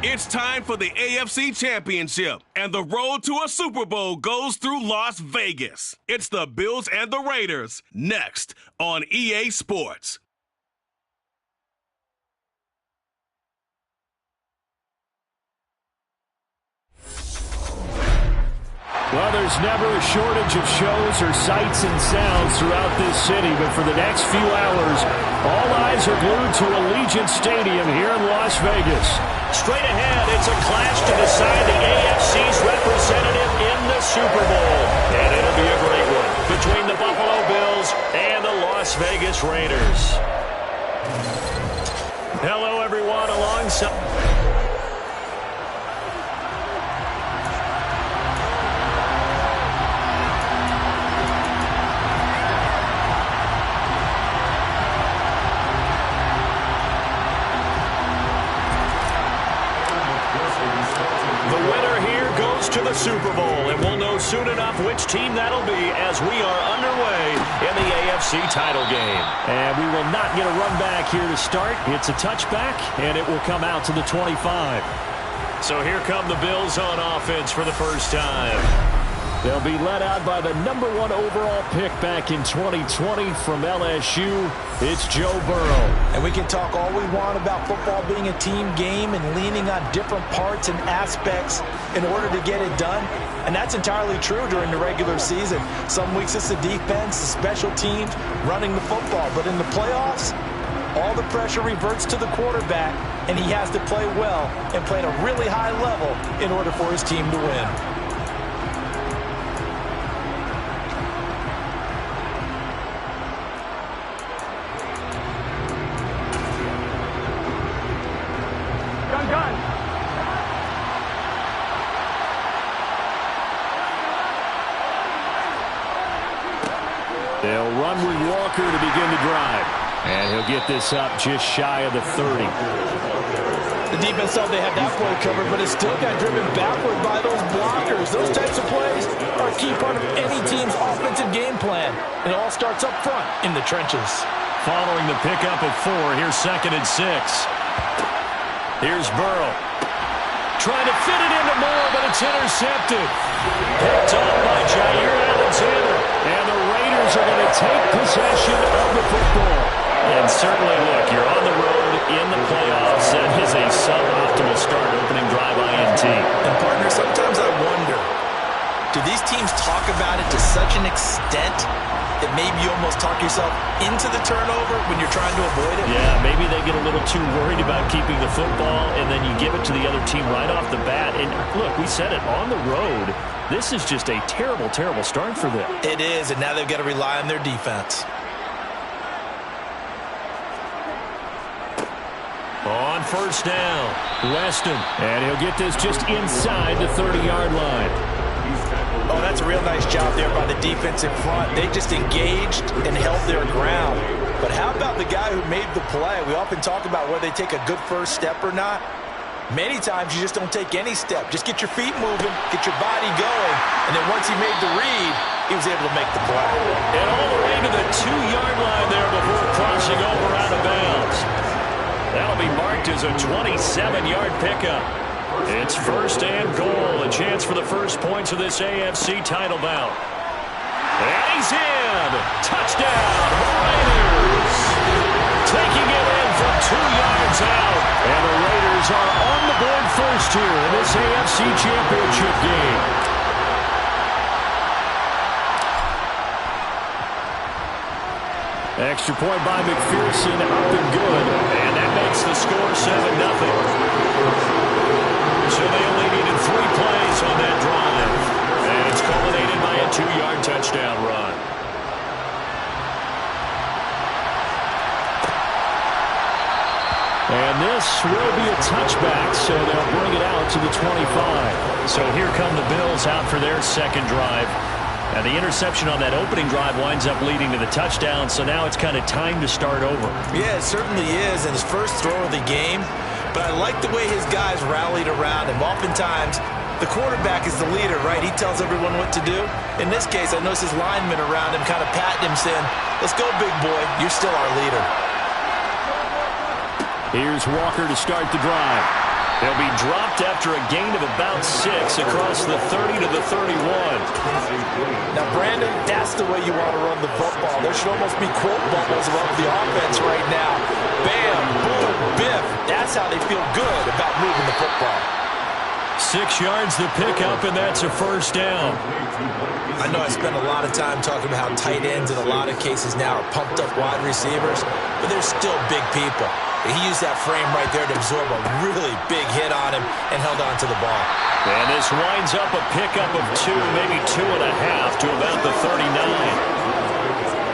It's time for the AFC Championship, and the road to a Super Bowl goes through Las Vegas. It's the Bills and the Raiders, next on EA Sports. Well, there's never a shortage of shows or sights and sounds throughout this city, but for the next few hours, all eyes are glued to Allegiant Stadium here in Las Vegas. Straight ahead, it's a clash to decide the AFC's representative in the Super Bowl. And it'll be a great one between the Buffalo Bills and the Las Vegas Raiders. Hello, everyone, alongside... to the Super Bowl, and we'll know soon enough which team that'll be as we are underway in the AFC title game. And we will not get a run back here to start. It's a touchback, and it will come out to the 25. So here come the Bills on offense for the first time. They'll be led out by the #1 overall pick back in 2020 from LSU. It's Joe Burrow. And we can talk all we want about football being a team game and leaning on different parts and aspects in order to get it done. And that's entirely true during the regular season. Some weeks it's the defense, the special teams, running the football. But in the playoffs, all the pressure reverts to the quarterback, and he has to play well and play at a really high level in order for his team to win. They'll run with Walker to begin the drive. And he'll get this up just shy of the 30. The defense thought they had that play covered, but it still got driven backward by those blockers. Those types of plays are a key part of any team's offensive game plan. It all starts up front in the trenches. Following the pickup of 4, here's 2nd and 6. Here's Burrow. Trying to fit it into Moore, but it's intercepted. Picked off by Jair Alexander. And the Raiders are going to take possession of the football. And certainly, look, you're on the road in the playoffs. That is a suboptimal start, opening drive INT. And, partner, sometimes I wonder, do these teams talk about it to such an extent that maybe you almost talk yourself into the turnover when you're trying to avoid it? Yeah, maybe they get a little too worried about keeping the football, and then you give it to the other team right off the bat. And, look, we said it, on the road, this is just a terrible, terrible start for them. It is, and now they've got to rely on their defense. On first down, Weston. And he'll get this just inside the 30-yard line. Oh, that's a real nice job there by the defense in front. They just engaged and held their ground. But how about the guy who made the play? We often talk about whether they take a good first step or not. Many times you just don't take any step. Just get your feet moving, get your body going, and then once he made the read, he was able to make the play. And all the way to the 2-yard line there before crossing over out of bounds. That'll be marked as a 27-yard pickup. It's 1st and goal, a chance for the first points of this AFC title bout. And he's in! Touchdown, Raiders! Taking it in from 2 yards out. And the Raiders are on the board first here in this AFC Championship game. Extra point by McPherson, up and good. And that makes the score 7-0. So they only needed 3 plays on that drive. And it's culminated by a 2-yard touchdown run. And this will be a touchback, so they'll bring it out to the 25. So here come the Bills out for their second drive. And the interception on that opening drive winds up leading to the touchdown, so now it's kind of time to start over. Yeah, it certainly is, and his first throw of the game. But I like the way his guys rallied around him. Oftentimes, the quarterback is the leader, right? He tells everyone what to do. In this case, I noticed his linemen around him kind of patting him, saying, "Let's go, big boy. You're still our leader." Here's Walker to start the drive. He'll be dropped after a gain of about 6 across the 30 to the 31. Now, Brandon, that's the way you want to run the football. There should almost be quote bubbles above the offense right now. Bam, boom, biff. That's how they feel good about moving the football. 6 yards the pickup, and that's a first down. I know I spend a lot of time talking about how tight ends in a lot of cases now are pumped up wide receivers, but they're still big people. He used that frame right there to absorb a really big hit on him and held on to the ball. And this winds up a pickup of 2, maybe 2.5 to about the 39.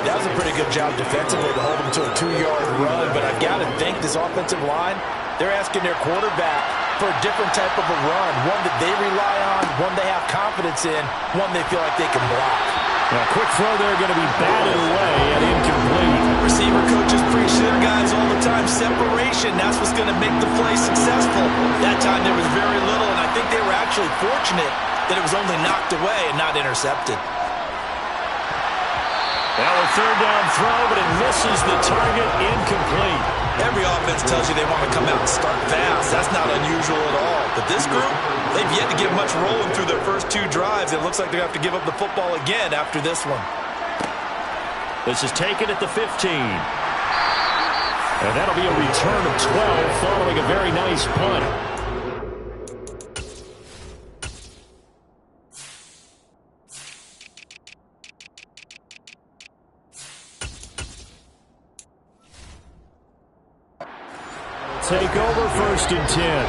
That was a pretty good job defensively to hold him to a 2-yard run, but I've got to think this offensive line, they're asking their quarterback for a different type of a run, one that they rely on, one they have confidence in, one they feel like they can block. Now, quick throw there going to be batted away and incomplete. Receiver coaches preach to their guys all the time. Separation, that's what's going to make the play successful. That time there was very little, and I think they were actually fortunate that it was only knocked away and not intercepted. Now a third down throw, but it misses the target, incomplete. Every offense tells you they want to come out and start fast. That's not unusual at all. But this group, they've yet to get much rolling through their first 2 drives. It looks like they're going to have to give up the football again after this one. This is taken at the 15. And that'll be a return of 12 following a very nice punt. Take over first and 10.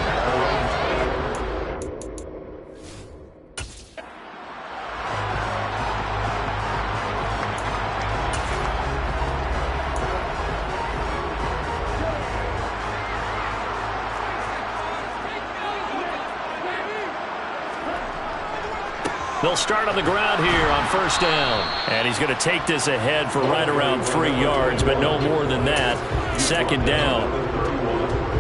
They'll start on the ground here on first down. And he's going to take this ahead for right around 3 yards, but no more than that. Second down.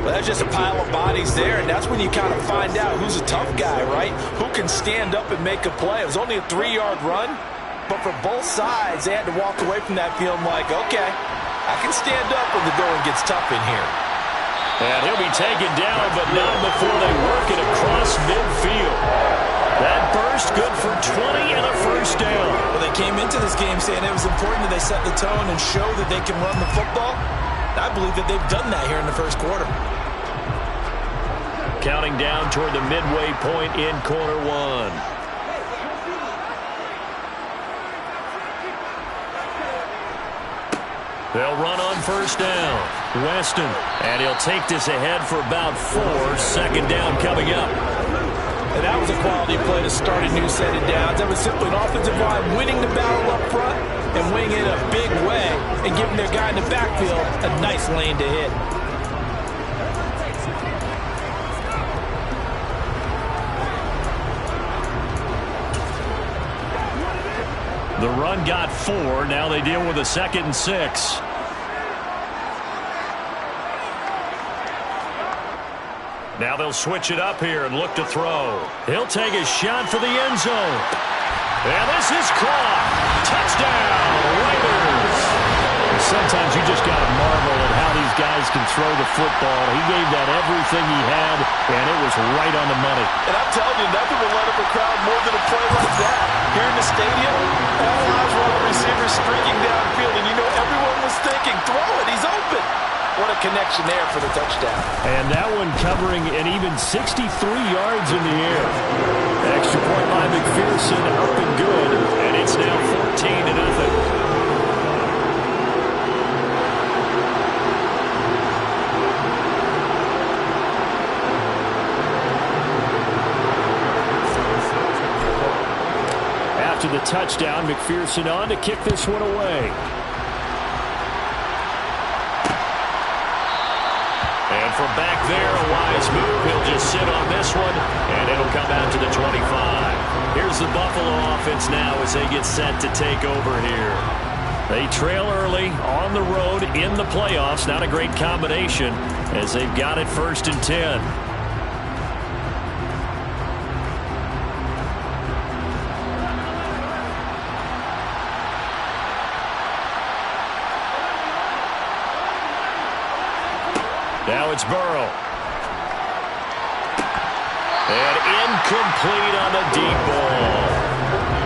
Well, that's just a pile of bodies there, and that's when you kind of find out who's a tough guy, right? Who can stand up and make a play. It was only a 3-yard run, but for both sides, they had to walk away from that feeling like, okay, I can stand up when the going gets tough in here. And he'll be taken down, but not before they work it across midfield. That burst good for 20 and a first down. Well, they came into this game saying it was important that they set the tone and show that they can run the football. I believe that they've done that here in the first quarter. Counting down toward the midway point in quarter 1. They'll run on first down. Weston, and he'll take this ahead for about 4. Second down coming up. And that was a quality play to start a new set of downs. That was simply an offensive line winning the battle up front and winning it a big way and giving their guy in the backfield a nice lane to hit. The run got 4. Now they deal with a 2nd and 6. Now they'll switch it up here and look to throw. He'll take a shot for the end zone. And this is caught. Touchdown, Raiders. Sometimes you just got to marvel at how these guys can throw the football. He gave that everything he had, and it was right on the money. And I'm telling you, nothing will let up a crowd more than a play like that. Here in the stadium, all eyes were on the receiver streaking downfield, and you know everyone was thinking, throw it, he's open. What a connection there for the touchdown. And that one covering an even 63 yards in the air. Extra point by McPherson, up and good, and it's now 14-0. After the touchdown, McPherson on to kick this one away. And from back there, a wise move. He'll just sit on this one, and it'll come out to the 25. Here's the Buffalo offense now as they get set to take over here. They trail early on the road in the playoffs. Not a great combination as they've got it 1st and 10. Now it's Burrow. And incomplete on the deep ball.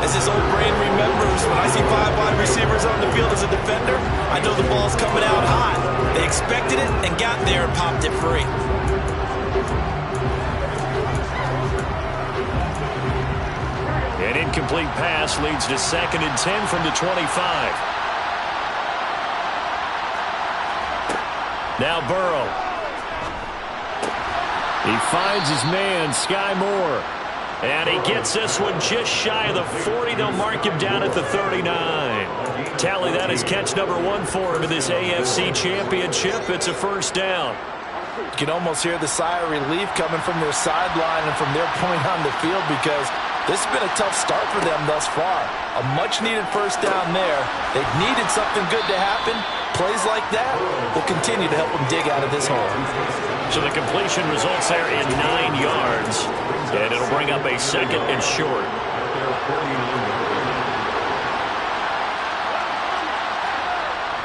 As his old brain remembers, when I see 5 wide receivers on the field as a defender, I know the ball's coming out hot. They expected it and got there and popped it free. An incomplete pass leads to 2nd and 10 from the 25. Now Burrow. He finds his man, Sky Moore. And he gets this one just shy of the 40. They'll mark him down at the 39. Tally, that is catch number 1 for him in this AFC Championship. It's a first down. You can almost hear the sigh of relief coming from their sideline and from their point on the field, because this has been a tough start for them thus far. A much-needed first down there. They've needed something good to happen. Plays like that will continue to help them dig out of this hole. So the completion results there in 9 yards. And it'll bring up a 2nd and short.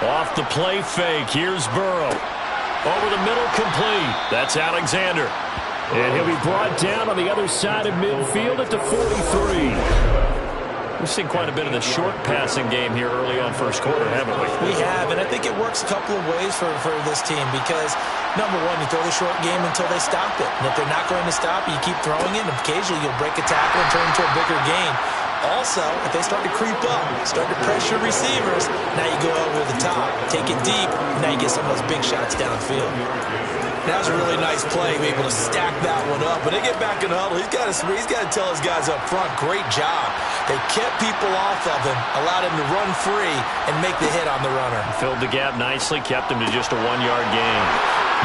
Off the play fake. Here's Burrow. Over the middle, complete. That's Alexander. And he'll be brought down on the other side of midfield at the 43. We've seen quite a bit of the short passing game here early on first quarter, haven't we? We have, and I think it works a couple of ways for this team, because, number one, you throw the short game until they stop it. And if they're not going to stop it, you keep throwing it, and occasionally you'll break a tackle and turn into a bigger gain. Also, if they start to creep up, start to pressure receivers, now you go over the top, take it deep, and now you get some of those big shots downfield. That was a really nice play, be able to stack that one up. When they get back in the huddle, he's got to tell his guys up front, great job. They kept people off of him, allowed him to run free, and make the hit on the runner. Filled the gap nicely, kept him to just a 1-yard gain.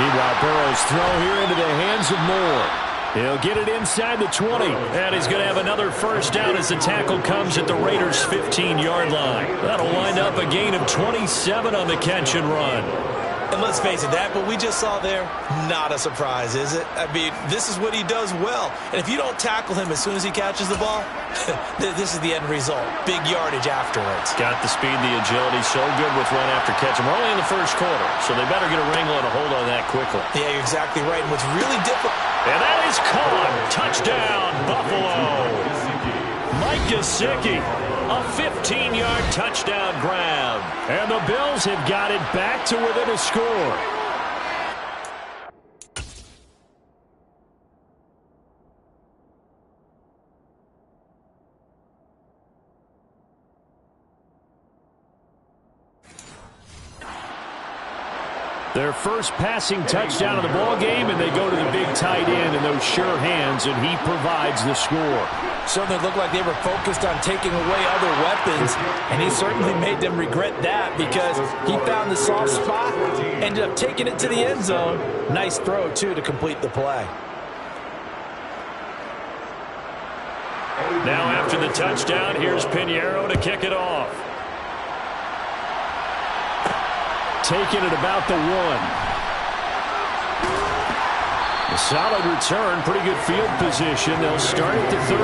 Meanwhile, Burrow's throw here into the hands of Moore. He'll get it inside the 20. And he's going to have another first down as the tackle comes at the Raiders' 15-yard line. That'll wind up a gain of 27 on the catch and run. And let's face it, that what we just saw there, not a surprise, is it? I mean, this is what he does well. And if you don't tackle him as soon as he catches the ball, this is the end result. Big yardage afterwards. Got the speed, the agility, so good with run after catch. And we're only in the first quarter, so they better get a wrangle and a hold on that quickly. Yeah, you're exactly right. And what's really difficult... And that is caught. Touchdown, Buffalo. Mike Gesicki. A 15-yard touchdown grab. And the Bills have got it back to within a score. Their first passing touchdown of the ball game, and they go to the big tight end in those sure hands, and he provides the score. Certainly looked like they were focused on taking away other weapons, and he certainly made them regret that, because he found the soft spot, ended up taking it to the end zone. Nice throw, too, to complete the play. Now after the touchdown, here's Pinheiro to kick it off. Taking it about the 1. A solid return, pretty good field position. They'll start at the 32.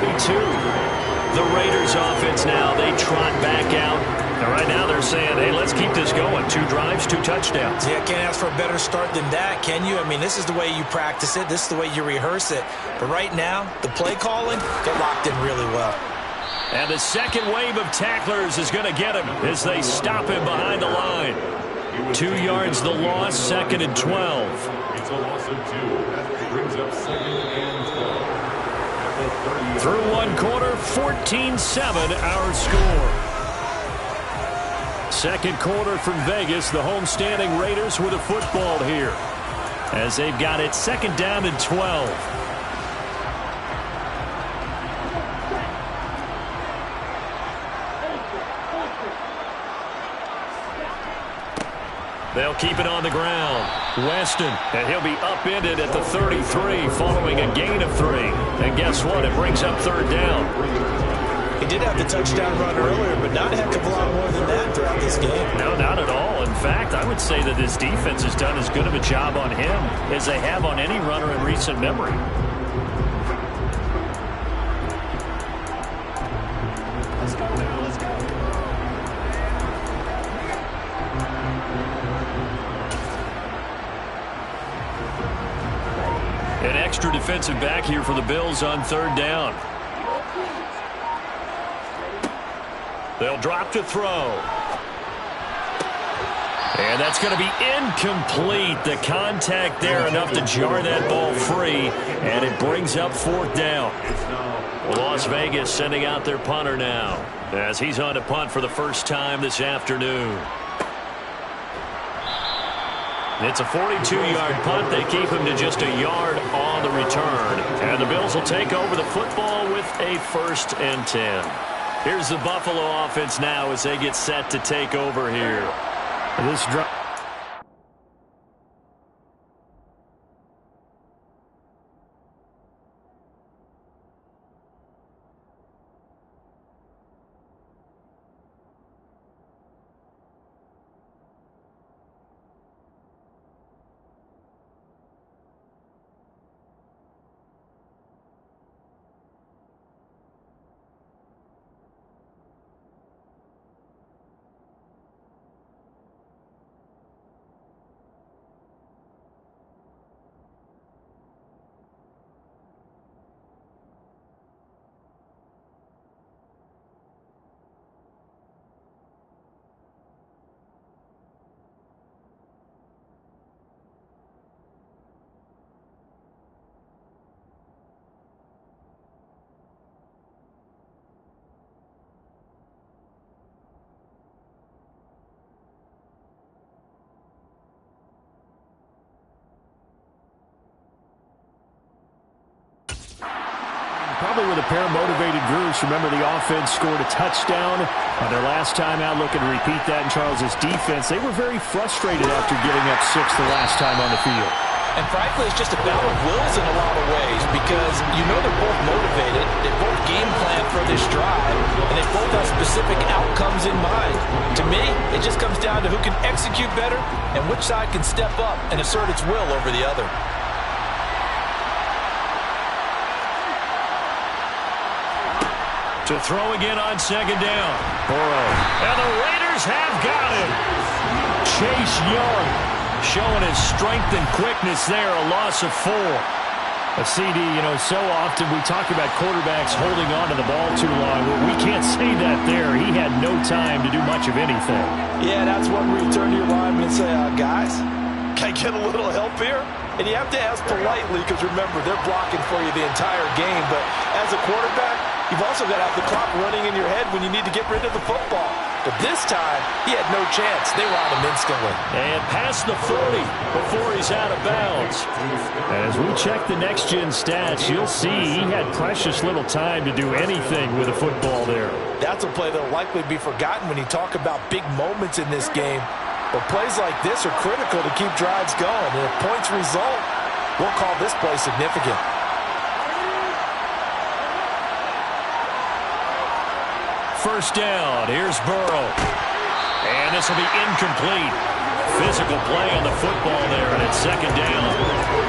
The Raiders offense now, they trot back out. And right now they're saying, hey, let's keep this going. 2 drives, 2 touchdowns. Yeah, can't ask for a better start than that, can you? I mean, this is the way you practice it. This is the way you rehearse it. But right now, the play calling, they're locked in really well. And the second wave of tacklers is going to get him as they stop him behind the line. 2 yards the loss, 2nd and 12. It's a loss of 2. That brings up 2nd and 12. Through 1 quarter, 14-7 our score. Second quarter from Vegas, the homestanding Raiders with a football here, as they've got it 2nd down and 12. They'll keep it on the ground. Weston, and he'll be upended at the 33 following a gain of 3. And guess what? It brings up 3rd down. He did have the touchdown run earlier, but not a heck of a lot more than that throughout this game. No, not at all. In fact, I would say that this defense has done as good of a job on him as they have on any runner in recent memory. Let's go now. Let's go. An extra defensive back here for the Bills on third down. They'll drop to throw. And that's going to be incomplete. The contact there enough to jar that ball free, and it brings up fourth down. Las Vegas sending out their punter now as he's on to punt for the first time this afternoon. It's a 42-yard punt. They keep him to just a yard on the return. And the Bills will take over the football with a 1st and 10. Here's the Buffalo offense now as they get set to take over here. This drive. Probably with a pair of motivated groups. Remember, the offense scored a touchdown on their last time out, looking to repeat that in Charles's defense. They were very frustrated after giving up 6 the last time on the field. And frankly, it's just a battle of wills in a lot of ways because you know they're both motivated, they both game plan for this drive, and they both have specific outcomes in mind. To me, it just comes down to who can execute better and which side can step up and assert its will over the other. To throw again on second down. Burrow. And the Raiders have got him. Chase Young showing his strength and quickness there. A loss of 4. A CD, you know, so often we talk about quarterbacks holding on to the ball too long. Well, we can't say that there. He had no time to do much of anything. Yeah, that's when we turn to your lineman and say, guys, can I get a little help here? And you have to ask politely because, remember, they're blocking for you the entire game. But as a quarterback, you've also got to have the clock running in your head when you need to get rid of the football. But this time, he had no chance. They were on him instantly. And past the 40 before he's out of bounds. And as we check the next-gen stats, you'll see he had precious little time to do anything with the football there. That's a play that will likely be forgotten when you talk about big moments in this game. But plays like this are critical to keep drives going. And if points result, we'll call this play significant. First down. Here's Burrow. And this will be incomplete. Physical play on the football there, and it's second down.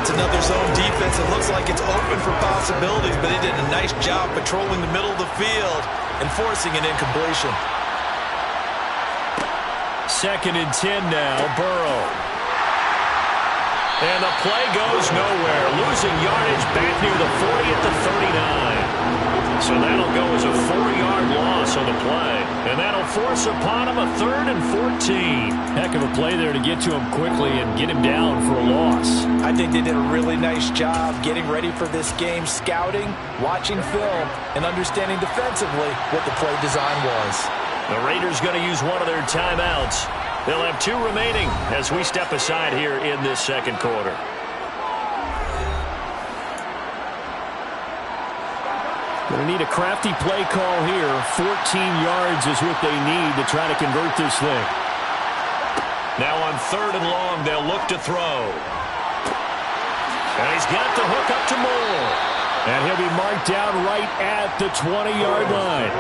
It's another zone defense. It looks like it's open for possibilities, but they did a nice job patrolling the middle of the field and forcing an incompletion. Second and 10 now. Burrow. And the play goes nowhere. Losing yardage back near the 40 at the 39. So that'll go as a 4-yard loss on the play. And that'll force upon him a 3rd and 14. Heck of a play there to get to him quickly and get him down for a loss. I think they did a really nice job getting ready for this game, scouting, watching film, and understanding defensively what the play design was. The Raiders going to use one of their timeouts. They'll have 2 remaining as we step aside here in this second quarter. Going to need a crafty play call here. 14 yards is what they need to try to convert this thing. Now on 3rd and long, they'll look to throw. And he's got the hook up to Moore. And he'll be marked down right at the 20-yard line.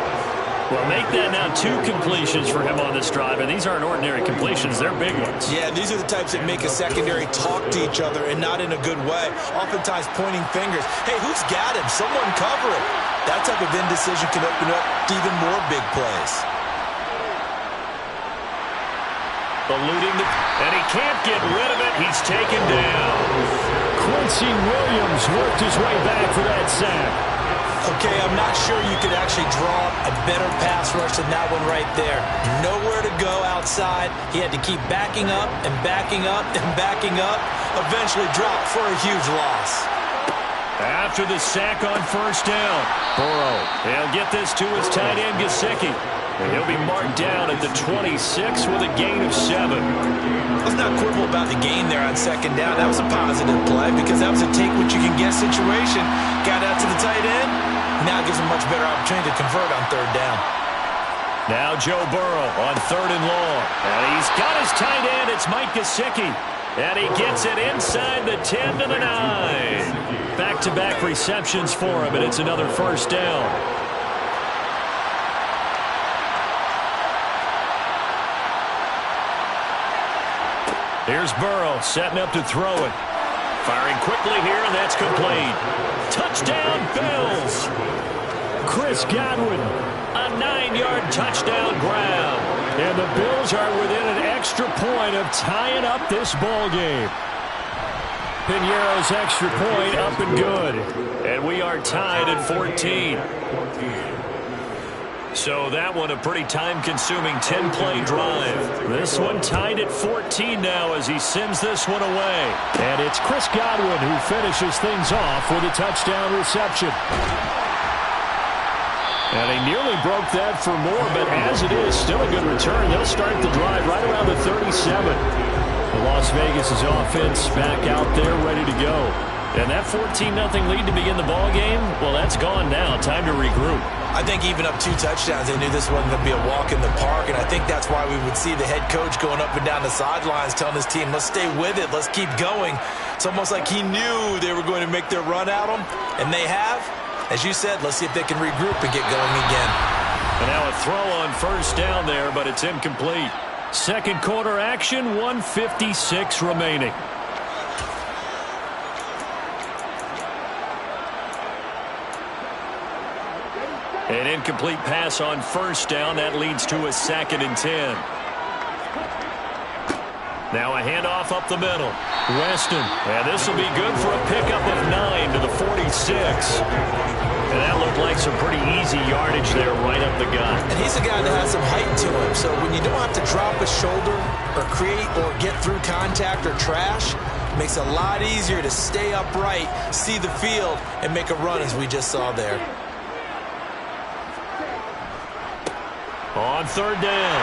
Well, make that now 2 completions for him on this drive, and these aren't ordinary completions. They're big ones. Yeah, these are the types that make a secondary talk to each other and not in a good way. Oftentimes pointing fingers. Hey, who's got him? Someone cover it. That type of indecision can open up to even more big plays. Eluding and he can't get rid of it. He's taken down. Quincy Williams worked his way back for that sack. Okay, I'm not sure you could actually draw a better pass rush than that one right there. Nowhere to go outside. He had to keep backing up and backing up and backing up. Eventually dropped for a huge loss. After the sack on first down, Burrow, he'll get this to his tight end, Gesicki. And he'll be marked down at the 26 with a gain of 7. Let's not quibble about the gain there on second down. That was a positive play because that was a take-what-you-can-get situation. Got out to the tight end. Now it gives him a much better opportunity to convert on third down. Now Joe Burrow on 3rd and long. And he's got his tight end. It's Mike Gesicki. And he gets it inside the 10 to the 9. Back-to-back receptions for him, and it's another first down. Here's Burrow setting up to throw it. Firing quickly here, and that's complete. Touchdown, Bills. Chris Godwin. A 9-yard touchdown grab. And the Bills are within an extra point of tying up this ball game. Piñeiro's extra point up and good. And we are tied at 14. So that one a pretty time-consuming 10-play drive. This one tied at 14 now as he sends this one away. And it's Chris Godwin who finishes things off with a touchdown reception. And he nearly broke that for more, but as it is, still a good return. They'll start the drive right around the 37. The Las Vegas' offense back out there ready to go. And that 14-0 lead to begin the ball game, well, that's gone now. Time to regroup. I think even up 2 touchdowns, they knew this wasn't going to be a walk in the park, and I think that's why we would see the head coach going up and down the sidelines telling his team, let's stay with it, let's keep going. It's almost like he knew they were going to make their run at him, and they have. As you said, let's see if they can regroup and get going again. And now a throw on first down there, but it's incomplete. Second quarter action, 1:56 remaining. An incomplete pass on first down. That leads to a 2nd and 10. Now a handoff up the middle. Weston. And this will be good for a pickup of 9 to the 46. And that looked like some pretty easy yardage there right up the gut. And he's a guy that has some height to him. So when you don't have to drop a shoulder or create or get through contact or trash, it makes it a lot easier to stay upright, see the field, and make a run as we just saw there. On third down,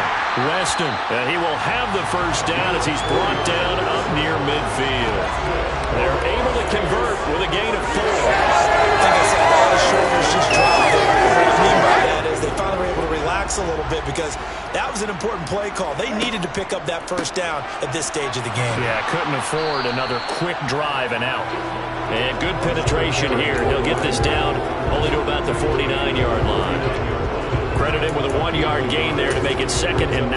Weston. And he will have the first down as he's brought down up near midfield. They're able to convert with a gain of 4. I think I said a lot of shoulders just dropped there. What I mean by that is they finally were able to relax a little bit because that was an important play call. They needed to pick up that first down at this stage of the game. Yeah, couldn't afford another quick drive and out. And good penetration here. He'll get this down only to about the 49-yard line. Credited with a 1-yard gain there to make it 2nd and 9.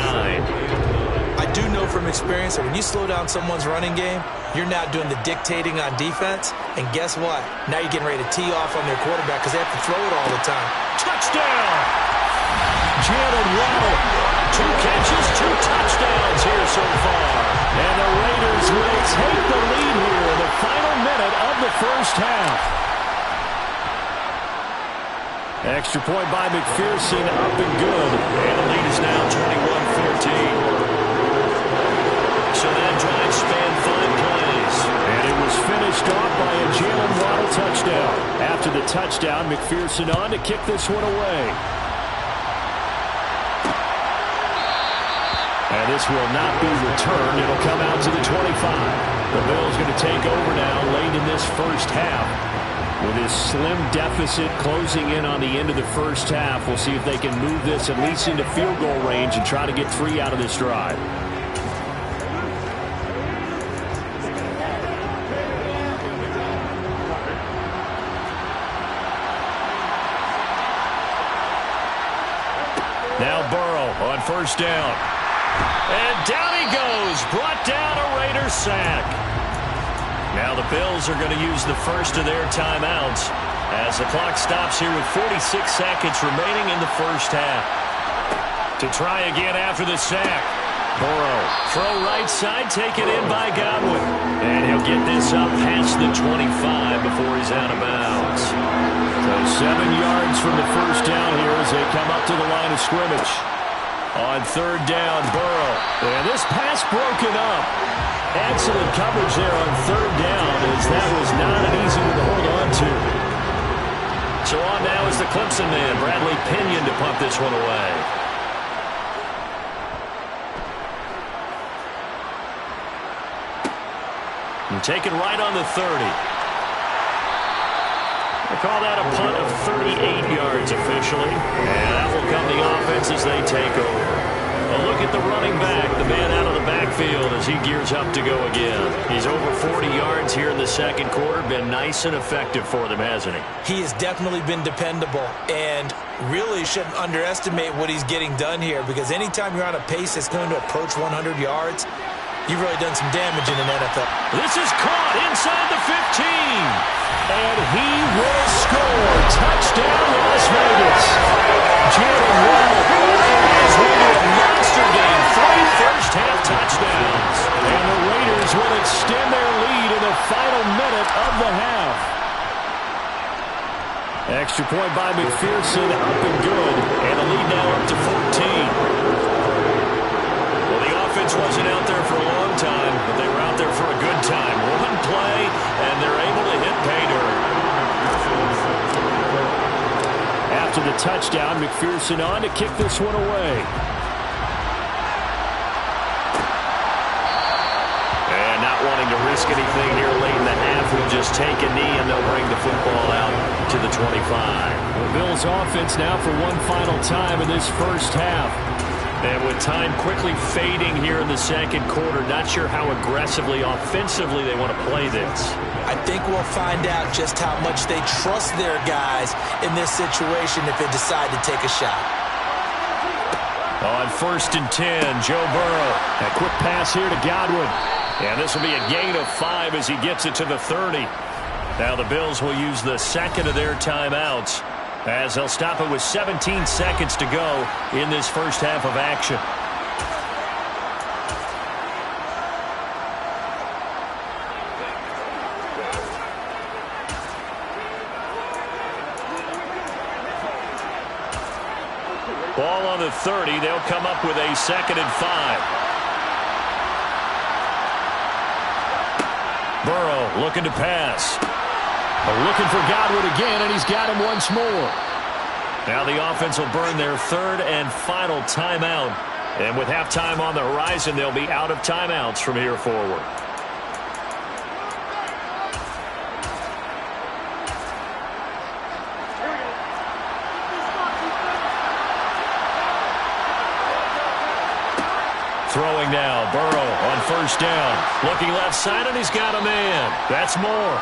I do know from experience that when you slow down someone's running game, you're now doing the dictating on defense. And guess what? Now you're getting ready to tee off on their quarterback because they have to throw it all the time. Touchdown! Jalen Waddle. 2 catches, 2 touchdowns here so far. And the Raiders will take the lead here in the final minute of the first half. Extra point by McPherson, up and good. And the lead is now 21-14. So that drive spanned 5 plays. And it was finished off by a Jalen Waddle touchdown. After the touchdown, McPherson on to kick this one away. And this will not be returned. It'll come out to the 25. The Bills going to take over now late in this first half. With his slim deficit closing in on the end of the first half, we'll see if they can move this at least into field goal range and try to get 3 out of this drive. Now Burrow on first down. And down he goes. Brought down a Raider sack. Now the Bills are going to use the first of their timeouts as the clock stops here with 46 seconds remaining in the first half. To try again after the sack. Burrow, throw right side, taken in by Godwin. And he'll get this up past the 25 before he's out of bounds. So 7 yards from the first down here as they come up to the line of scrimmage. On third down, Burrow. And this pass broken up. Excellent coverage there on third down, as that was not an easy one to hold on to. So on now is the Clemson man, Bradley Pinion, to punt this one away. And taken right on the 30. They call that a punt of 38 yards officially. And that will come the offense as they take over. A look at the running back, the man out of the backfield as he gears up to go again. He's over 40 yards here in the second quarter. Been nice and effective for them, hasn't he? He has definitely been dependable, and really shouldn't underestimate what he's getting done here, because anytime you're on a pace that's going to approach 100 yards, you've really done some damage in an NFL. This is caught inside the 15. And he will score. Touchdown, Las Vegas. Jalen Waddle has won a monster game. 3 first-half touchdowns. And the Raiders will extend their lead in the final minute of the half. Extra point by McPherson, up and good. And the lead now up to 14. Well, the offense wasn't out there for a long time, but they were out there for a good time. One play, and they're able to hit pay dirt. After the touchdown, McPherson on to kick this one away. And not wanting to risk anything here late in the half, will just take a knee, and they'll bring the football out to the 25. The Bills offense now for one final time in this first half. And with time quickly fading here in the second quarter, not sure how aggressively, offensively they want to play this. I think we'll find out just how much they trust their guys in this situation if they decide to take a shot. On 1st and 10, Joe Burrow. A quick pass here to Godwin. And this will be a gain of 5 as he gets it to the 30. Now the Bills will use the second of their timeouts, as they'll stop it with 17 seconds to go in this first half of action. Ball on the 30. They'll come up with a 2nd and 5. Burrow looking to pass. Looking for Godwin again, and he's got him once more. Now the offense will burn their 3rd and final timeout. And with halftime on the horizon, they'll be out of timeouts from here forward. Throwing now, Burrow on 1st down. Looking left side, and he's got a man. That's more.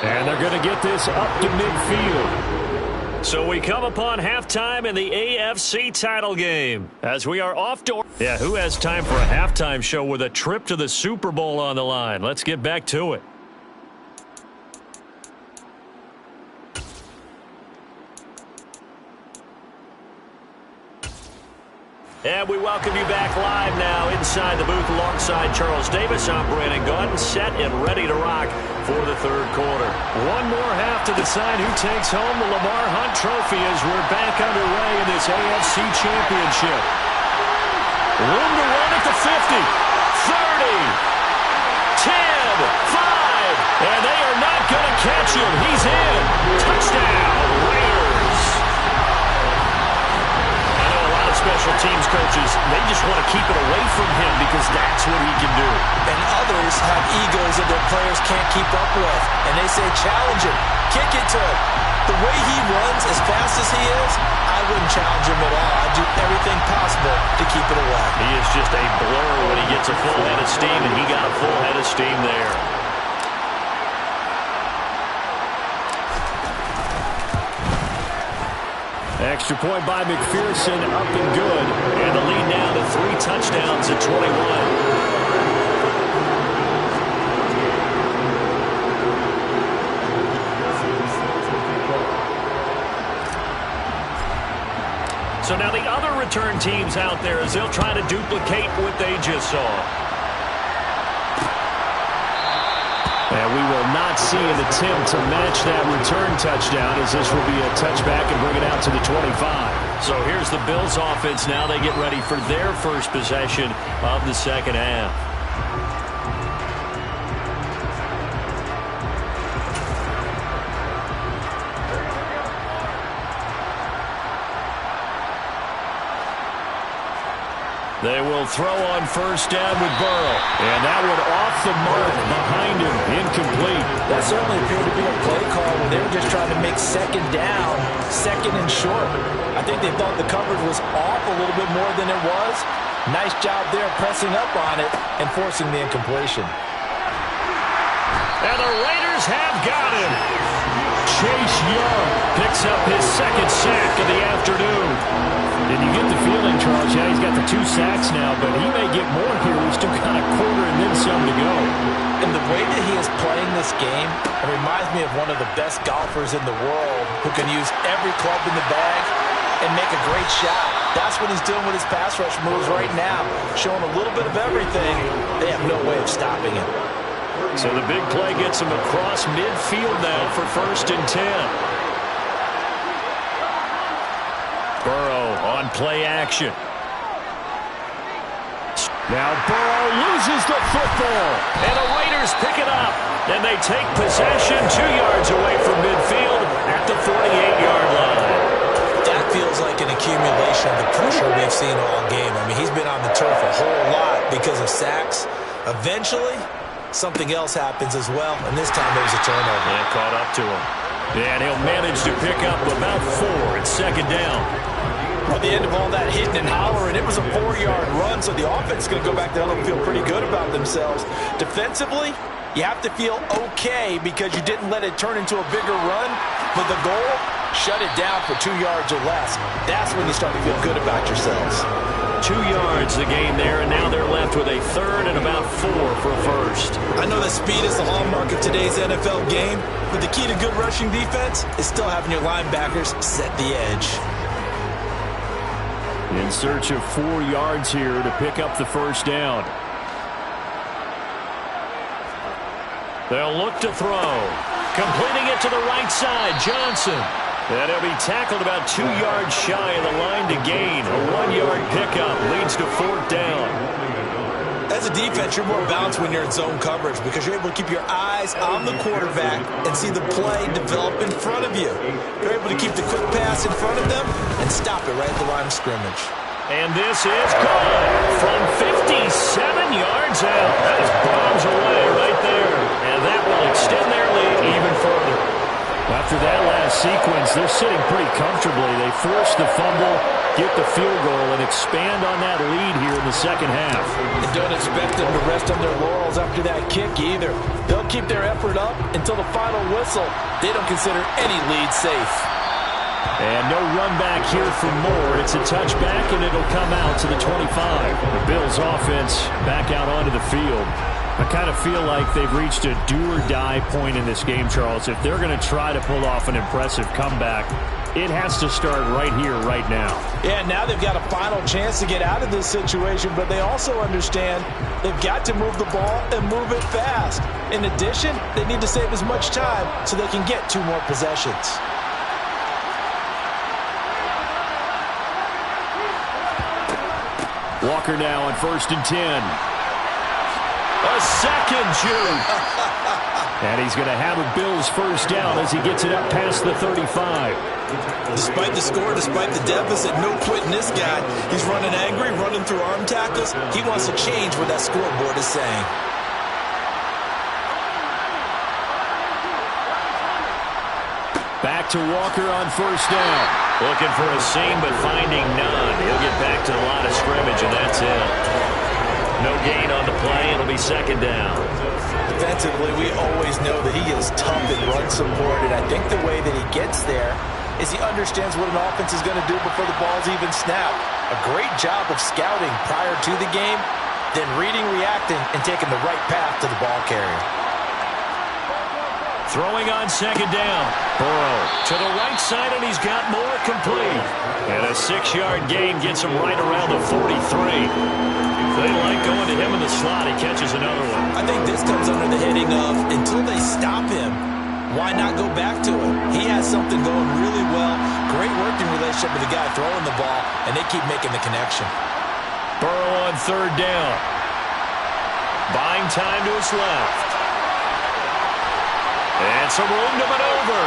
And they're going to get this up to midfield. So we come upon halftime in the AFC title game, as we are off to... Yeah, who has time for a halftime show with a trip to the Super Bowl on the line? Let's get back to it. And we welcome you back live now inside the booth alongside Charles Davis. I'm Brandon Gaudin, set and ready to rock for the 3rd quarter. One more half to decide who takes home the Lamar Hunt Trophy as we're back underway in this AFC Championship. Room to run at the 50, 30, 10, 5, and they are not going to catch him. He's in. Touchdown, Raiders. Special teams coaches, they just want to keep it away from him because that's what he can do. And others have egos that their players can't keep up with. And they say, challenge him, kick it to him. The way he runs as fast as he is, I wouldn't challenge him at all. I'd do everything possible to keep it away. He is just a blur when he gets a full head of steam, and he got a full head of steam there. Extra point by McPherson, up and good. And the lead now to 3 touchdowns at 21. So now the other return teams out there as they'll try to duplicate what they just saw. And we will not see an attempt to match that return touchdown, as this will be a touchback and bring it out to the 25. So here's the Bills offense. Now they get ready for their first possession of the second half. They will throw on first down with Burrow. And that one off the mark behind him. Incomplete. That certainly appeared to be a play call when they were just trying to make second down, second and short. I think they thought the coverage was off a little bit more than it was. Nice job there pressing up on it and forcing the incompletion. And the Raiders have got him. Chase Young picks up his second sack of the afternoon. And you get the feeling, Charles, yeah, he's got the 2 sacks now, but he may get more here. We've still got a quarter and then some to go. And the way that he is playing this game, it reminds me of one of the best golfers in the world who can use every club in the bag and make a great shot. That's what he's doing with his pass rush moves right now, showing a little bit of everything. They have no way of stopping him. So the big play gets him across midfield now for first and 10. Burrow on play action. Now Burrow loses the football. And the Raiders pick it up. And they take possession 2 yards away from midfield at the 48-yard line. That feels like an accumulation of the pressure we've seen all game. I mean, he's been on the turf a whole lot because of sacks. Eventually, something else happens as well, and this time there's a turnover. And caught up to him. And he'll manage to pick up about 4 at second down. At the end of all that hitting and hollering, it was a 4-yard run, so the offense is going to go back there and feel pretty good about themselves. Defensively, you have to feel okay because you didn't let it turn into a bigger run, but the goal, shut it down for 2 yards or less. That's when you start to feel good about yourselves. 2 yards the gain there, and now they're left with a third and about 4 for a first. I know that speed is the hallmark of today's NFL game, but the key to good rushing defense is still having your linebackers set the edge. In search of 4 yards here to pick up the first down. They'll look to throw. Completing it to the right side, Johnson. And he'll be tackled about 2 yards shy of the line to gain. A 1-yard pickup leads to fourth down. As a defense, you're more balanced when you're in zone coverage because you're able to keep your eyes on the quarterback and see the play develop in front of you. You're able to keep the quick pass in front of them and stop it right at the line of scrimmage. And this is good from 57 yards out. That is bombs away right there. And that will extend their lead even further. After that last sequence, they're sitting pretty comfortably. They force the fumble, get the field goal, and expand on that lead here in the second half. And don't expect them to rest on their laurels after that kick either. They'll keep their effort up until the final whistle. They don't consider any lead safe. And no run back here for more. It's a touchback, and it'll come out to the 25. The Bills offense back out onto the field. I kind of feel like they've reached a do-or-die point in this game, Charles. If they're going to try to pull off an impressive comeback, it has to start right here, right now. Yeah, now they've got a final chance to get out of this situation, but they also understand they've got to move the ball and move it fast. In addition, they need to save as much time so they can get 2 more possessions. Walker now on first and 10. A second juke. And he's going to have a Bills first down as he gets it up past the 35. Despite the score, despite the deficit, no quitting this guy. He's running angry, running through arm tackles. He wants to change what that scoreboard is saying. Back to Walker on first down. Looking for a seam, but finding none. He'll get back to the line of scrimmage, and that's it. No gain on the play. It'll be second down. Defensively, we always know that he is tough and run support, and I think the way that he gets there is he understands what an offense is going to do before the ball's even snapped. A great job of scouting prior to the game, then reading, reacting, and taking the right path to the ball carrier. Throwing on second down. Burrow to the right side, and he's got more complete. And a 6-yard gain gets him right around the 43. They like going to him in the slot. He catches another one. I think this comes under the heading of, until they stop him, why not go back to him? He has something going really well. Great working relationship with the guy throwing the ball, and they keep making the connection. Burrow on third down. Buying time to his left. And some room to maneuver.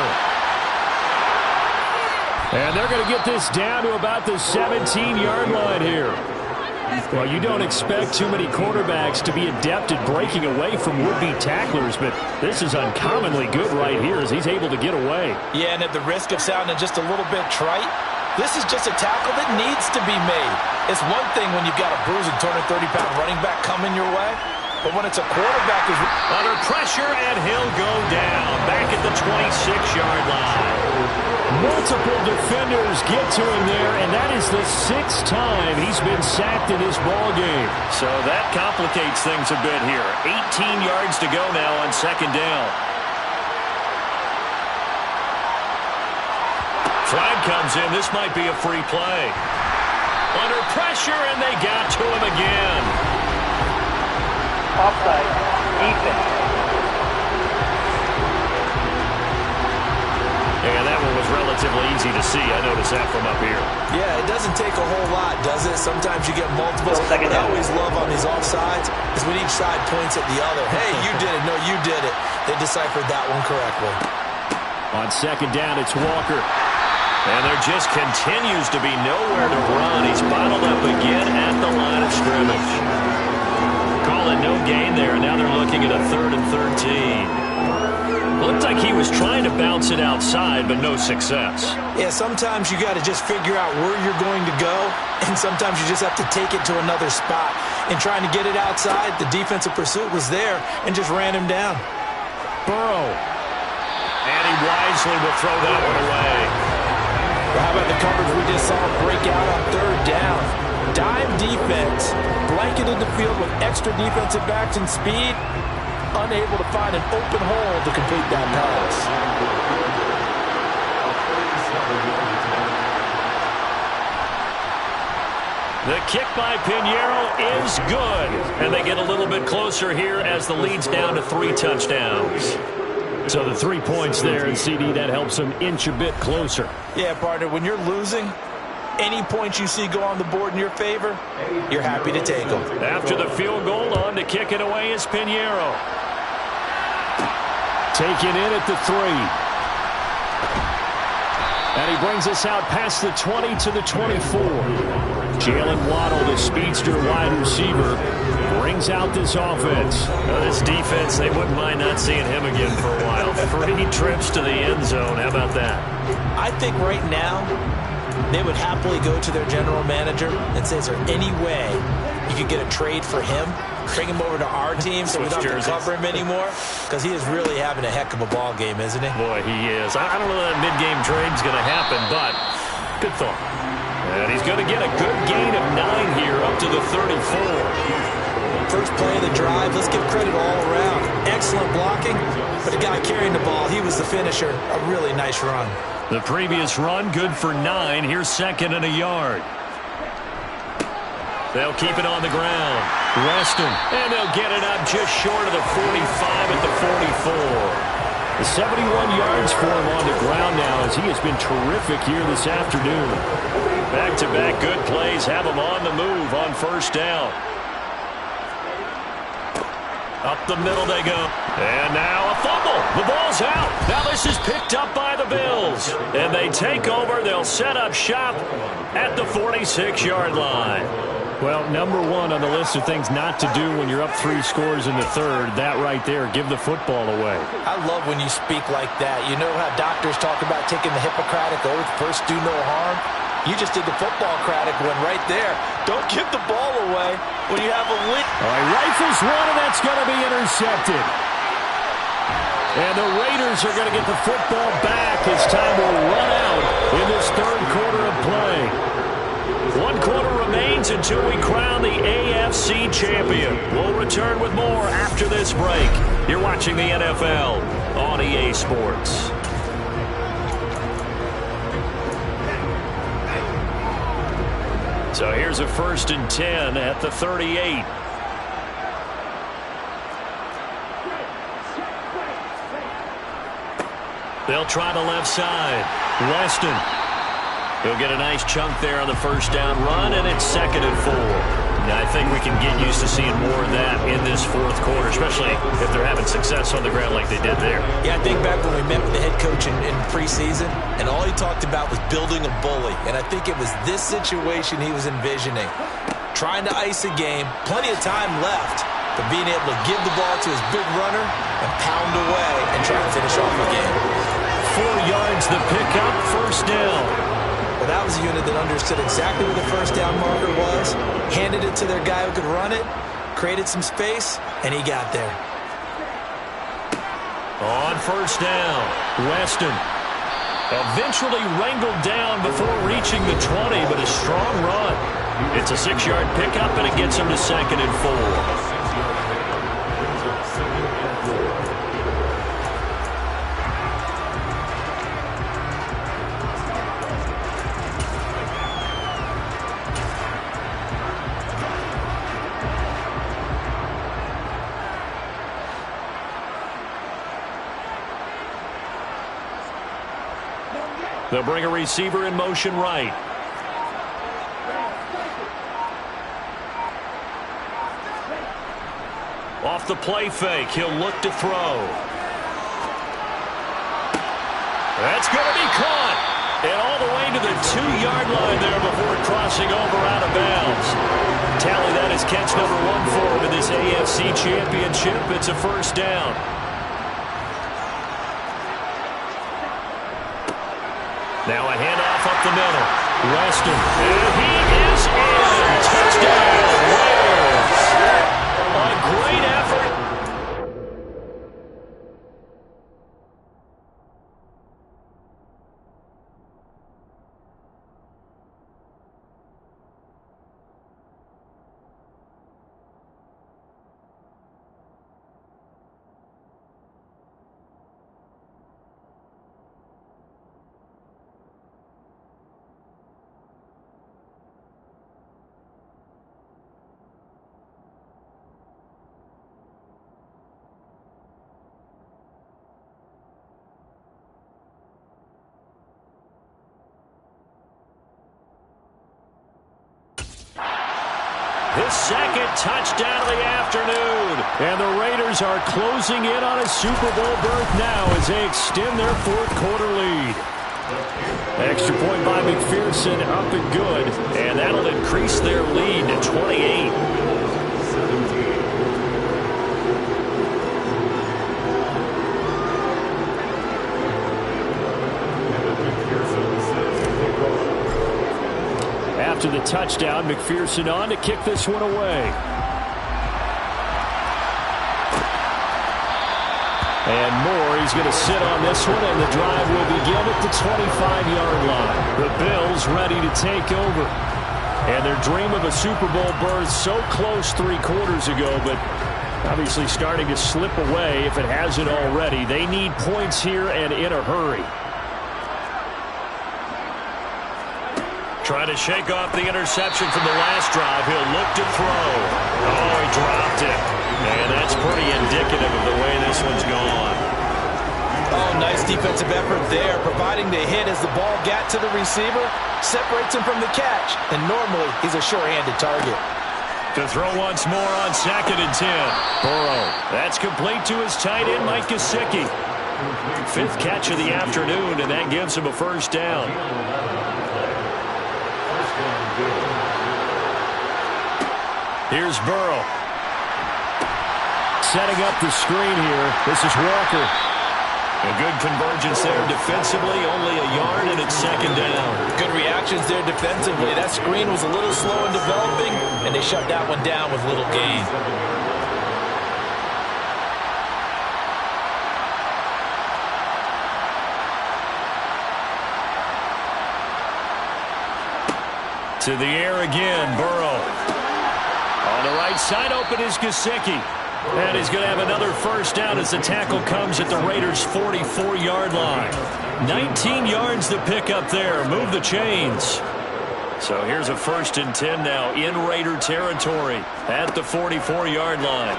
And they're going to get this down to about the 17-yard line here. Well, you don't expect too many quarterbacks to be adept at breaking away from would-be tacklers, but this is uncommonly good right here as he's able to get away. Yeah, and at the risk of sounding just a little bit trite, this is just a tackle that needs to be made. It's one thing when you've got a bruising 230-pound running back coming your way, but when it's a quarterback who's under pressure, and he'll go down back at the 26-yard line. Multiple defenders get to him there, and that is the 6th time he's been sacked in this ball game. So that complicates things a bit here. 18 yards to go now on second down. Flag comes in. This might be a free play. Under pressure, and they got to him again. Offside. Defense. And that one was relatively easy to see. I noticed that from up here. Yeah, it doesn't take a whole lot, does it? Sometimes you get multiples. What I always love on these offsides is when each side points at the other. Hey, you did it. No, you did it. They deciphered that one correctly. On second down, it's Walker. And there just continues to be nowhere to run. He's bottled up again at the line of scrimmage. Calling no gain there, and now they're looking at a 3rd and 13. Looked like he was trying to bounce it outside, but no success. Yeah, sometimes you got to just figure out where you're going to go, and sometimes you just have to take it to another spot. And trying to get it outside, the defensive pursuit was there and just ran him down. Burrow. And he wisely will throw that one away. Well, how about the coverage we just saw break out on third down? Dime defense, blanketed the field with extra defensive backs and speed, unable to find an open hole to complete that pass. The kick by Pinheiro is good. And they get a little bit closer here as the lead's down to 3 touchdowns. So the 3 points there, and CD, that helps them inch a bit closer. Yeah, partner, when you're losing, any points you see go on the board in your favor, you're happy to take them. After the field goal, on to kick it away is Pinheiro. Taken in at the 3. And he brings us out past the 20 to the 24. Jalen Waddle, the speedster wide receiver, brings out this offense. This defense, they wouldn't mind not seeing him again for a while. 3 trips to the end zone. How about that? I think right now they would happily go to their general manager and say, is there any way you could get a trade for him? Bring him over to our team so we don't have to cover him anymore? Because he is really having a heck of a ball game, isn't he? Boy, he is. I don't know that mid-game trade's going to happen, but good thought. And he's going to get a good gain of 9 here up to the 34. First play of the drive, let's give credit all around. Excellent blocking, but the guy carrying the ball, he was the finisher. A really nice run. The previous run, good for 9. Here's 2nd and a yard. They'll keep it on the ground. Weston. And they'll get it up just short of the 45 at the 44. The 71 yards for him on the ground now as he has been terrific here this afternoon. Back-to-back good plays have him on the move on first down. Up the middle they go. And now a fumble. The ball's out. Now this is picked up by the Bills. And they take over. They'll set up shop at the 46-yard line. Well, number 1 on the list of things not to do when you're up 3 scores in the third. That right there, give the football away. I love when you speak like that. You know how doctors talk about taking the Hippocratic oath, first do no harm? You just did the football-cratic one right there. Don't give the ball away when you have a lead. All right, rifles one, and that's going to be intercepted. And the Raiders are going to get the football back as time will run out in this third quarter of play. 1 quarter remains and until we crown the AFC champion. We'll return with more after this break. You're watching the NFL on EA Sports. So here's a 1st and 10 at the 38. They'll try the left side. Weston. He'll get a nice chunk there on the 1st down run, and it's 2nd and 4. Now, I think we can get used to seeing more of that in this 4th quarter, especially if they're having success on the ground like they did there. Yeah, I think back when we met with the head coach in preseason, and all he talked about was building a bully. And I think it was this situation he was envisioning. Trying to ice a game, plenty of time left, but being able to give the ball to his big runner and pound away and try to finish off the game. 4 yards the pickup, 1st down. Well, that was a unit that understood exactly where the 1st down marker was, handed it to their guy who could run it, created some space, and he got there. On 1st down, Weston eventually wrangled down before reaching the 20, but a strong run. It's a 6-yard pickup, and it gets him to 2nd and 4. They'll bring a receiver in motion right. Off the play fake, he'll look to throw. That's going to be caught. And all the way to the 2-yard line there before crossing over out of bounds. Tally that is catch number 1 for him in this AFC championship. It's a 1st down. Now a handoff up the middle. Weston. And he is in. Touchdown. Raiders. A great effort. His 2nd touchdown of the afternoon. And the Raiders are closing in on a Super Bowl berth now as they extend their 4th quarter lead. Extra point by McPherson, up and good. And that'll increase their lead to 28. After the touchdown, McPherson on to kick this one away. And Moore, he's going to sit on this one, and the drive will begin at the 25-yard line. The Bills ready to take over. And their dream of a Super Bowl berth so close 3 quarters ago, but obviously starting to slip away if it hasn't already. They need points here and in a hurry. Trying to shake off the interception from the last drive. He'll look to throw. Oh, he dropped it. And that's pretty indicative of the way this one's gone. Oh, nice defensive effort there, providing the hit as the ball got to the receiver, separates him from the catch, and normally he's a sure-handed target. To throw once more on 2nd and 10. Burrow. That's complete to his tight end, Mike Gesicki. 5th catch of the afternoon, and that gives him a 1st down. Here's Burrow. Setting up the screen here. This is Walker. A good convergence there defensively. Only a yard, and it's 2nd down. Good reactions there defensively. That screen was a little slow in developing, and they shut that one down with little gain. To the air again, Burrow. On the right side, open is Gesicki. And he's going to have another first down as the tackle comes at the Raiders' 44-yard line. 19 yards to pick up there. Move the chains. So here's a 1st and 10 now in Raider territory at the 44-yard line.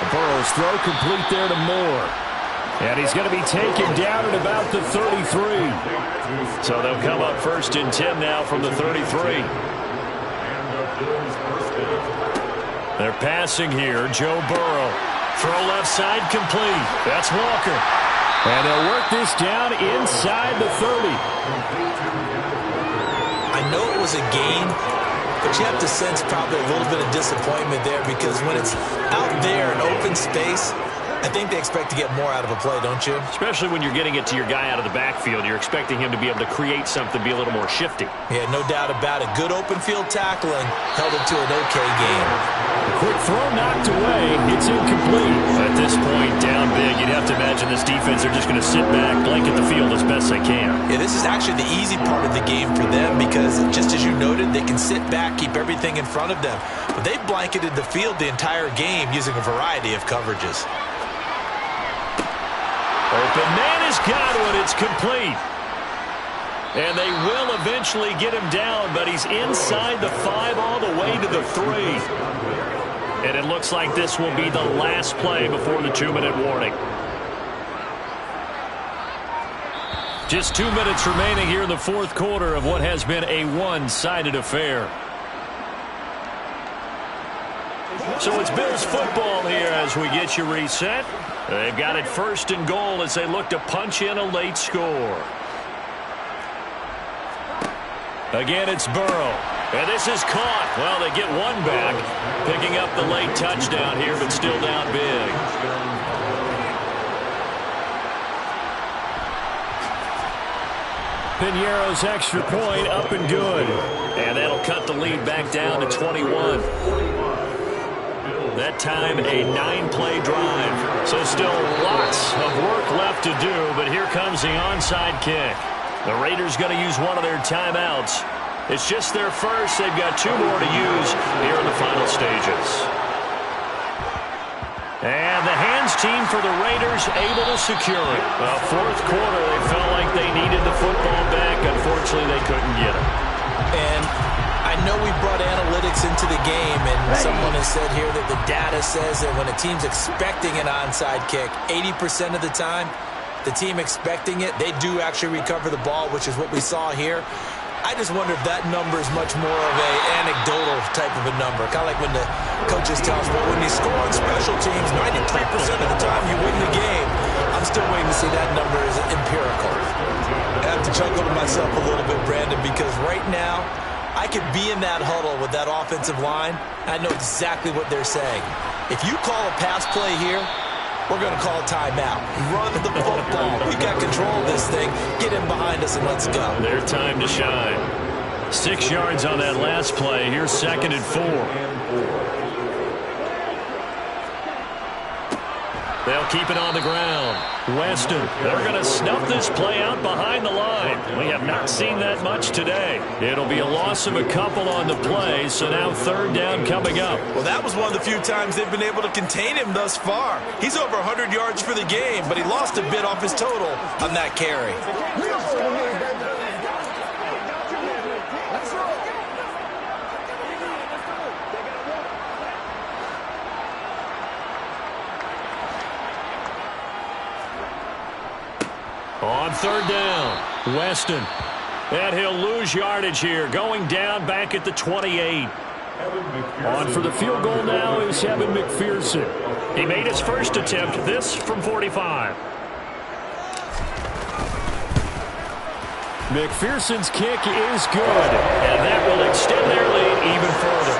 Burrow's throw complete there to Moore. And he's going to be taken down at about the 33. So they'll come up 1st and 10 now from the 33. They're passing here. Joe Burrow. Throw left side complete. That's Walker. And they'll work this down inside the 30. I know it was a gain, but you have to sense probably a little bit of disappointment there because when it's out there in open space, I think they expect to get more out of a play, don't you? Especially when you're getting it to your guy out of the backfield. You're expecting him to be able to create something, be a little more shifty. Yeah, no doubt about it. Good open field tackling held it to an okay game. Quick throw knocked away. It's incomplete. At this point, down big, you'd have to imagine this defense are just going to sit back, blanket the field as best they can. Yeah, this is actually the easy part of the game for them because, just as you noted, they can sit back, keep everything in front of them. But they've blanketed the field the entire game using a variety of coverages. Open man has got one. It's complete. And they will eventually get him down, but he's inside the 5 all the way to the 3. And it looks like this will be the last play before the 2-minute warning. Just 2 minutes remaining here in the 4th quarter of what has been a one-sided affair. So it's Bills football here as we get you reset. They've got it 1st and goal as they look to punch in a late score. Again, it's Burrow. And this is caught. Well, they get one back, picking up the late touchdown here, but still down big. Piñeiro's extra point up and good. And that'll cut the lead back down to 21. That time, a 9-play drive. So still lots of work left to do, but here comes the onside kick. The Raiders going to use one of their timeouts. It's just their first. They've got 2 more to use here in the final stages. And the hands team for the Raiders able to secure it. Well, 4th quarter, they felt like they needed the football back. Unfortunately, they couldn't get it. And I know we brought analytics into the game, and someone has said here that the data says that when a team's expecting an onside kick, 80% of the time, the team expecting it, they do actually recover the ball, which is what we saw here. I just wonder if that number is much more of a anecdotal type of a number. Kind of like when the coaches tell us, well, when you score on special teams, 93% of the time you win the game. I'm still waiting to see that number is empirical. I have to chuckle to myself a little bit, Brandon, because right now, I could be in that huddle with that offensive line. I know exactly what they're saying. If you call a pass play here, we're going to call a timeout. Run the football. We got control of this thing. Get him behind us and let's go. Their time to shine. 6 yards on that last play. Here's 2nd and 4. They'll keep it on the ground. Weston, they're going to snuff this play out behind the line. We have not seen that much today. It'll be a loss of a couple on the play, so now 3rd down coming up. Well, that was one of the few times they've been able to contain him thus far. He's over 100 yards for the game, but he lost a bit off his total on that carry. On 3rd down, Weston. And he'll lose yardage here, going down back at the 28. On for the field goal now is Evan McPherson. He made his first attempt, this from 45. McPherson's kick is good. And that will extend their lead even further.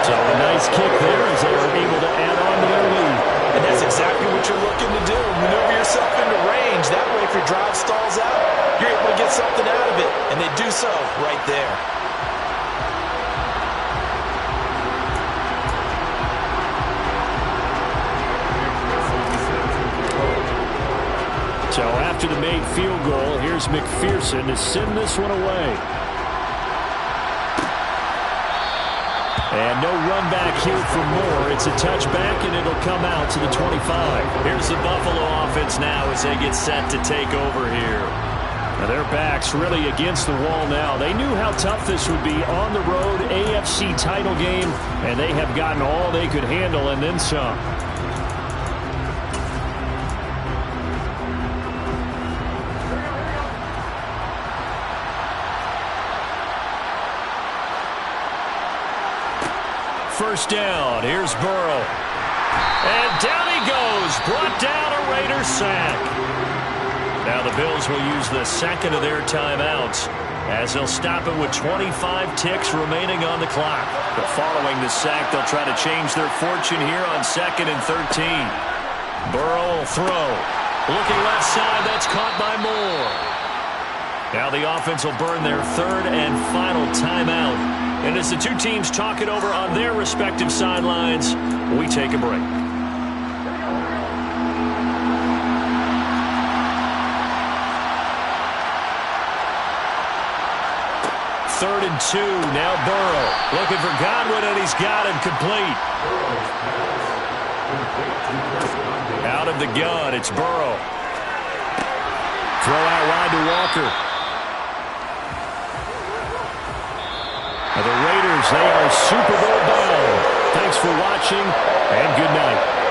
So a nice kick there as they were able to add on to their lead. And that's exactly what you're looking to do. Maneuver yourself into range. That way, if your drive stalls out, you're able to get something out of it. And they do so right there. So after the made field goal, here's McPherson to send this one away. And no run back here for more. It's a touchback, and it'll come out to the 25. Here's the Buffalo offense now as they get set to take over here. Now their backs really against the wall now. They knew how tough this would be on the road, AFC title game, and they have gotten all they could handle and then some. First down, here's Burrow. And down he goes, brought down a Raider sack. Now the Bills will use the second of their timeouts as they'll stop it with 25 ticks remaining on the clock. But following the sack, they'll try to change their fortune here on 2nd and 13. Burrow will throw. Looking left side, that's caught by Moore. Now the offense will burn their third and final timeout. And as the two teams talk it over on their respective sidelines, we take a break. Third and 2, now Burrow. Looking for Godwin, and he's got him complete. Out of the gun, it's Burrow. Throw out wide to Walker. The Raiders, they are Super Bowl bound. Thanks for watching, and good night.